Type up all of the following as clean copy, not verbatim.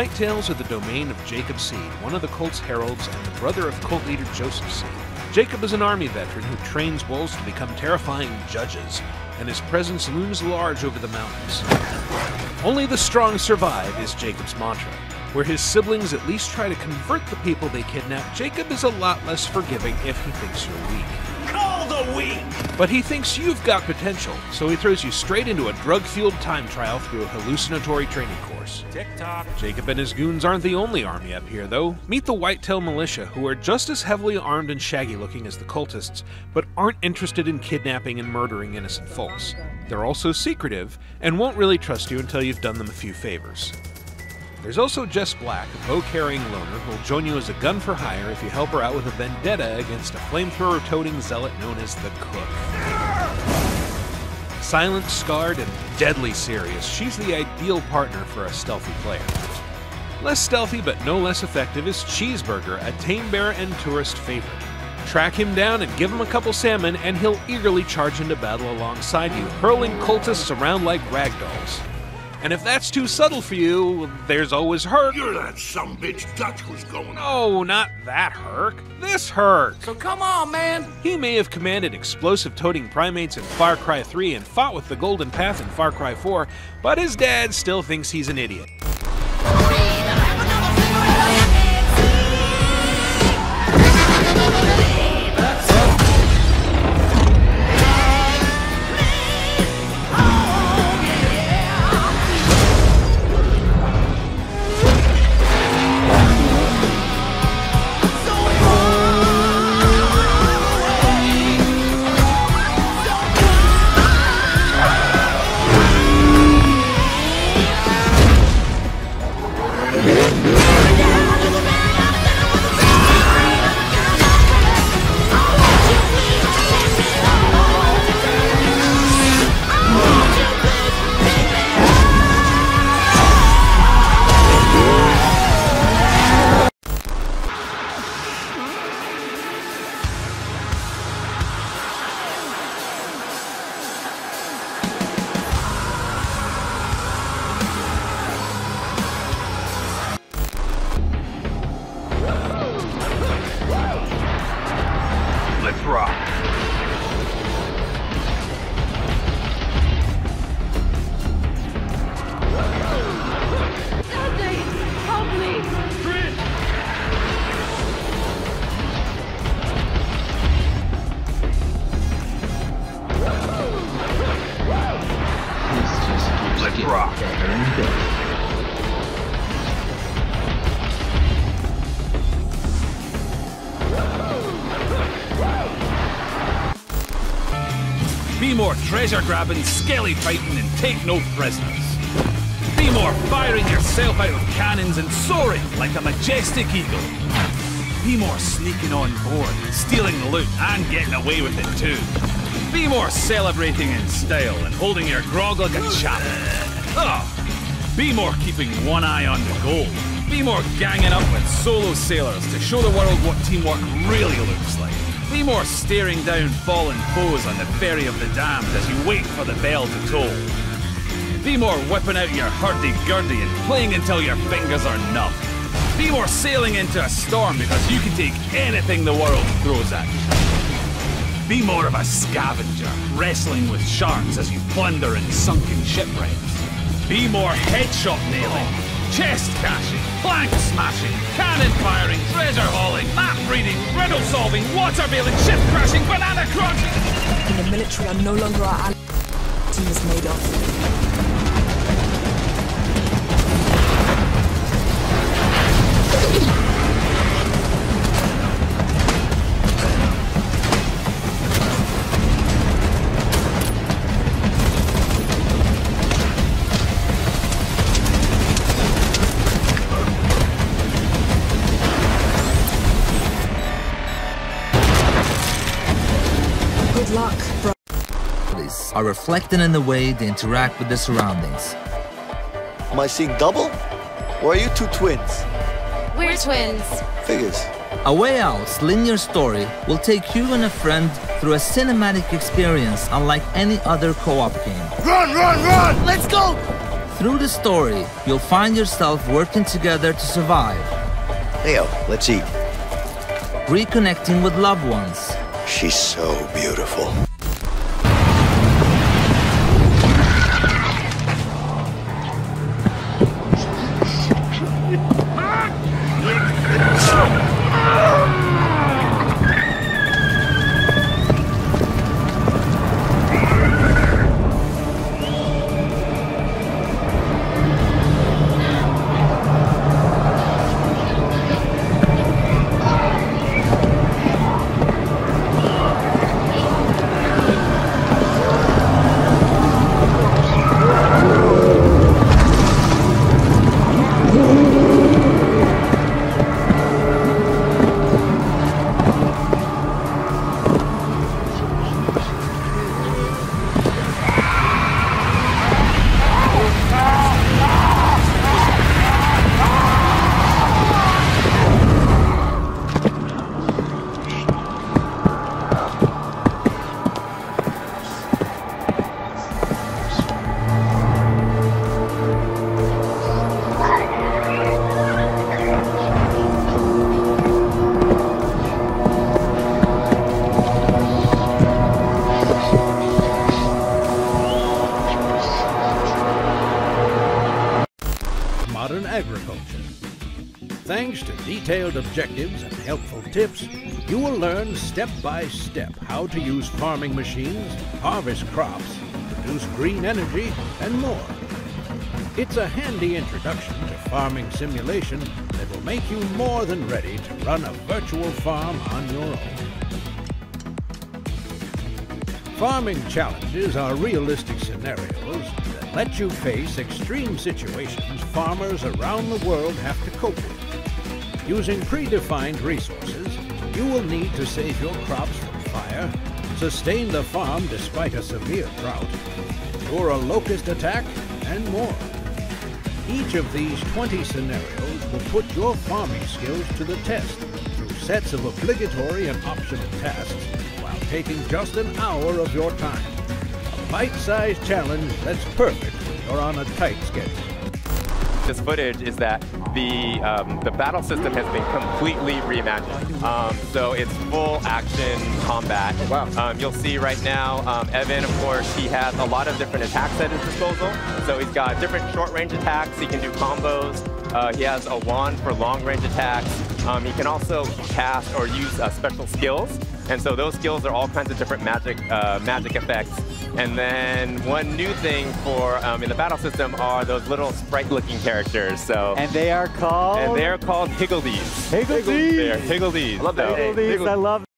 Whitetails are the domain of Jacob Seed, one of the cult's heralds and the brother of cult leader Joseph Seed. Jacob is an army veteran who trains wolves to become terrifying judges, and his presence looms large over the mountains. Only the strong survive is Jacob's mantra. Where his siblings at least try to convert the people they kidnap, Jacob is a lot less forgiving if he thinks you're weak. Call the weak! But he thinks you've got potential, so he throws you straight into a drug-fueled time trial through a hallucinatory training course. Tick-tock. Jacob and his goons aren't the only army up here, though. Meet the Whitetail Militia, who are just as heavily armed and shaggy-looking as the cultists, but aren't interested in kidnapping and murdering innocent folks. They're also secretive, and won't really trust you until you've done them a few favors. There's also Jess Black, a bow-carrying loner who'll join you as a gun for hire if you help her out with a vendetta against a flamethrower-toting zealot known as the Cook. Silent, scarred, and deadly serious, she's the ideal partner for a stealthy player. Less stealthy but no less effective is Cheeseburger, a tame bear and tourist favorite. Track him down and give him a couple salmon and he'll eagerly charge into battle alongside you, hurling cultists around like ragdolls. And if that's too subtle for you, there's always Herc. You're that sumbitch Dutch who's going on. No, not that Herc. This Herc. So come on, man! He may have commanded explosive-toting primates in Far Cry 3 and fought with the Golden Path in Far Cry 4, but his dad still thinks he's an idiot. Be more treasure-grabbing, skelly-fighting, and take no prisoners. Be more firing yourself out of cannons and soaring like a majestic eagle. Be more sneaking on board, stealing the loot, and getting away with it too. Be more celebrating in style and holding your grog like a chap. Oh, be more keeping one eye on the goal. Be more ganging up with solo sailors to show the world what teamwork really looks like. Be more staring down fallen foes on the ferry of the damned as you wait for the bell to toll. Be more whipping out your hurdy-gurdy and playing until your fingers are numb. Be more sailing into a storm because you can take anything the world throws at you. Be more of a scavenger, wrestling with sharks as you plunder in sunken shipwrecks. Be more headshot nailing, chest cashing, plank smashing, cannon firing, treasure hauling, map reading, riddle solving, water bailing, ship crashing, banana crunching. The military are no longer our ally. Team is made of. Are reflected in the way they interact with their surroundings. Am I seeing double? Or are you two twins? We're twins. Figures. A Way Out's linear story will take you and a friend through a cinematic experience unlike any other co-op game. Run, run, run! Let's go! Through the story, you'll find yourself working together to survive, Leo, let's eat. reconnecting with loved ones, She's so beautiful. Thanks to detailed objectives and helpful tips, you will learn step by step how to use farming machines, harvest crops, produce green energy, and more. It's a handy introduction to farming simulation that will make you more than ready to run a virtual farm on your own. Farming challenges are realistic scenarios that let you face extreme situations farmers around the world have to cope with. Using predefined resources, you will need to save your crops from fire, sustain the farm despite a severe drought, endure a locust attack, and more. Each of these 20 scenarios will put your farming skills to the test through sets of obligatory and optional tasks while taking just an hour of your time. A bite-sized challenge that's perfect when you're on a tight schedule. This footage is that the battle system has been completely reimagined. So it's full action combat. Wow. You'll see right now, Evan, of course, he has a lot of different attacks at his disposal. So he's got different short-range attacks. He can do combos. He has a wand for long-range attacks. He can also cast or use special skills. And so those skills are all kinds of different magic effects. And then one new thing for in the battle system are those little sprite-looking characters. So they are called? And they are called Higgledies. Higgledies! They are Higgledies. I love that. Higgledies, I love it.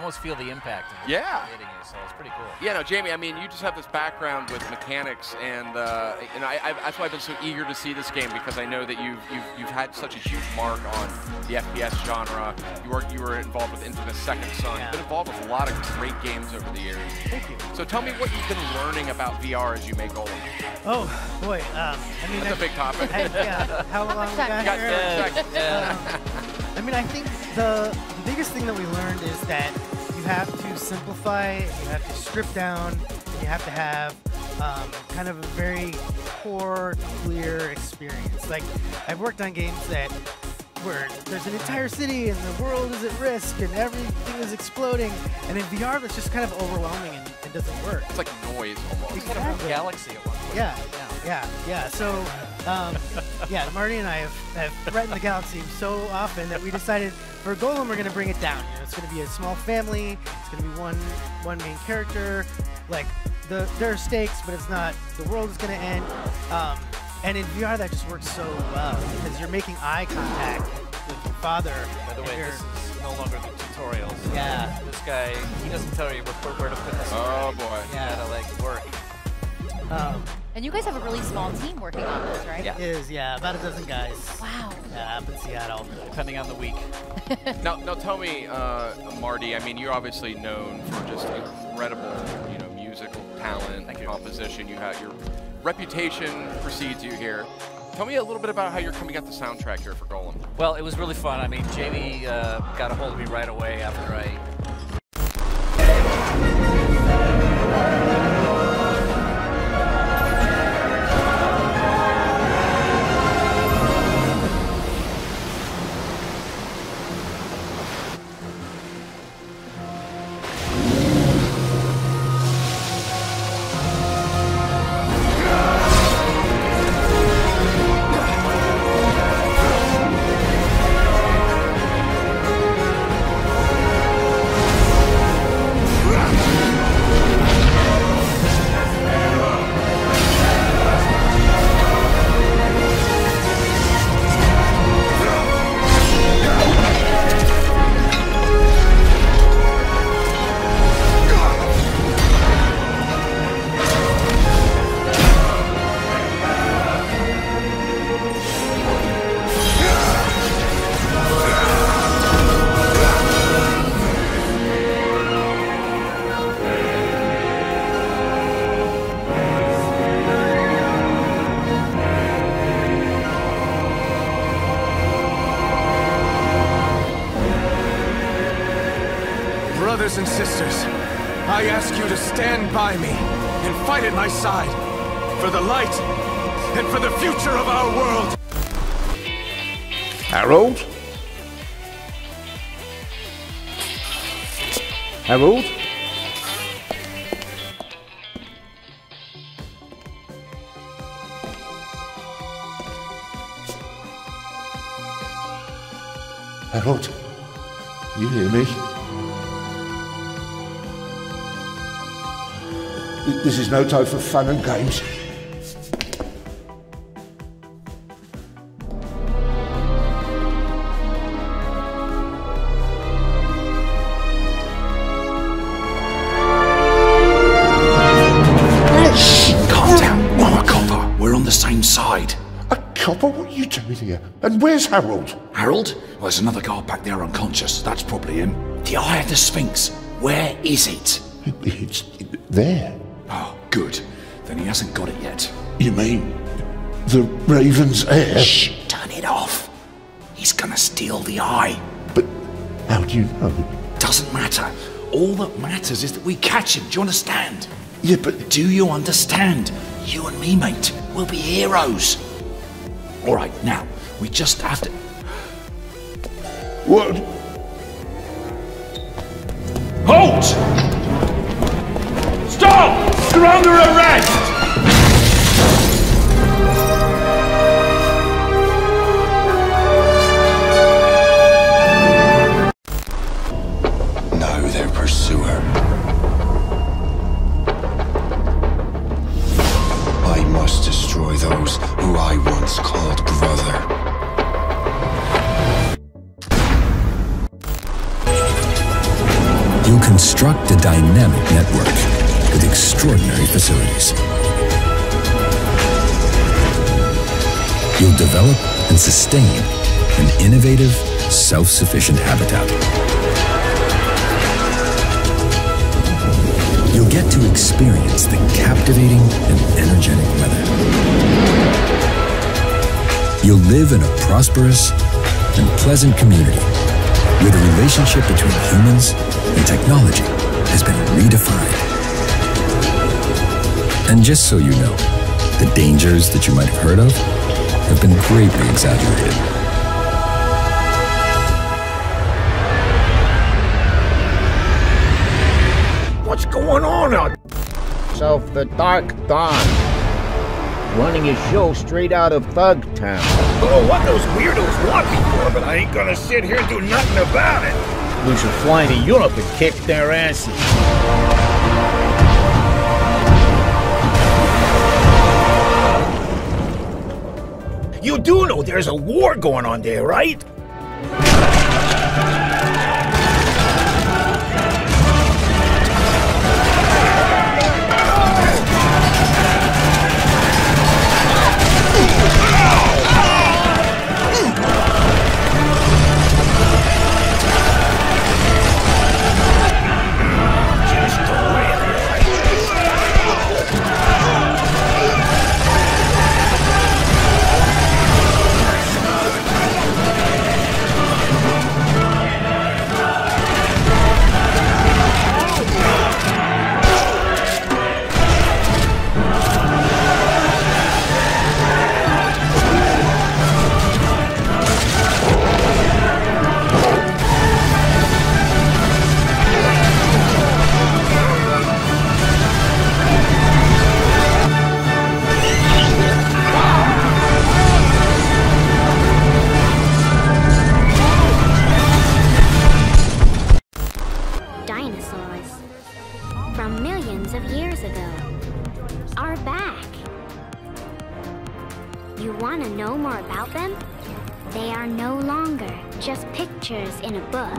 almost feel the impact of it. Yeah. So it's pretty cool. Yeah, no, Jamie, I mean, you just have this background with mechanics, and that's why I've been so eager to see this game, because I know that you've had such a huge mark on the FPS genre. You were involved with Into the Second Son. Yeah. You've been involved with a lot of great games over the years. Thank you. So tell me what you've been learning about VR as you make Golem. Oh boy, I mean that's a big topic. Yeah, how long we got here? I mean, I think the biggest thing that we learned is that you have to simplify, you have to strip down, and you have to have kind of a very core, clear experience. Like, I've worked on games where there's an entire city and the world is at risk and everything is exploding, and in VR that's just kind of overwhelming and it doesn't work. It's like noise almost. It's kind of a galaxy at one point. Yeah. So, yeah, Marty and I have threatened the galaxy so often that we decided for Golem we're going to bring it down. You know, it's going to be a small family. It's going to be one main character. Like, there are stakes, but it's not. The world is going to end. And in VR that just works so well because you're making eye contact with your father. By the way, this is no longer the tutorials. Yeah. This guy, he doesn't tell you where to put this. Oh boy. Yeah. You gotta like work. And you guys have a really small team working on this, right? Yeah. It is, yeah, about a dozen guys. Wow. Yeah, up in Seattle. Depending on the week. Now tell me, Marty, I mean, you're obviously known for just incredible, musical talent, composition. You have your reputation precedes you here. Tell me a little bit about how you're coming at the soundtrack here for Golem. Well, it was really fun. I mean, Jamie got a hold of me right away after I... Brothers and sisters, I ask you to stand by me and fight at my side for the light and for the future of our world. Harold? Harold? Harold? You hear me? This is no time for fun and games. Shh! Calm down. I'm a copper. We're on the same side. A copper? What are you doing here? And where's Harold? Harold? Well, there's another guard back there unconscious. That's probably him. The Eye of the Sphinx. Where is it? It's there. Oh, good. Then he hasn't got it yet. You mean the Raven's heir? Shh! Turn it off. He's gonna steal the eye. But how do you know? Doesn't matter. All that matters is that we catch him. Do you understand? Yeah, but... Do you understand? You and me, mate. We'll be heroes. All right, now, we just have to... What? Halt! Stop! You're under arrest! Now their pursuer. I must destroy those who I once called brother. You'll construct a dynamic network with extraordinary facilities. You'll develop and sustain an innovative, self-sufficient habitat. You'll get to experience the captivating and energetic weather. You'll live in a prosperous and pleasant community where the relationship between humans and technology has been redefined. And just so you know, the dangers that you might have heard of have been greatly exaggerated. What's going on out Self the Dark Dawn? Running his show straight out of Thug Town. Oh, what those weirdos want me for, but I ain't gonna sit here and do nothing about it. We should fly to Europe and kick their asses. You do know there's a war going on there, right? You want to know more about them? They are no longer just pictures in a book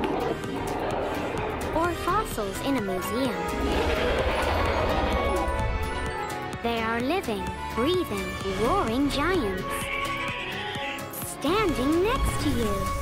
or fossils in a museum. They are living, breathing, roaring giants standing next to you.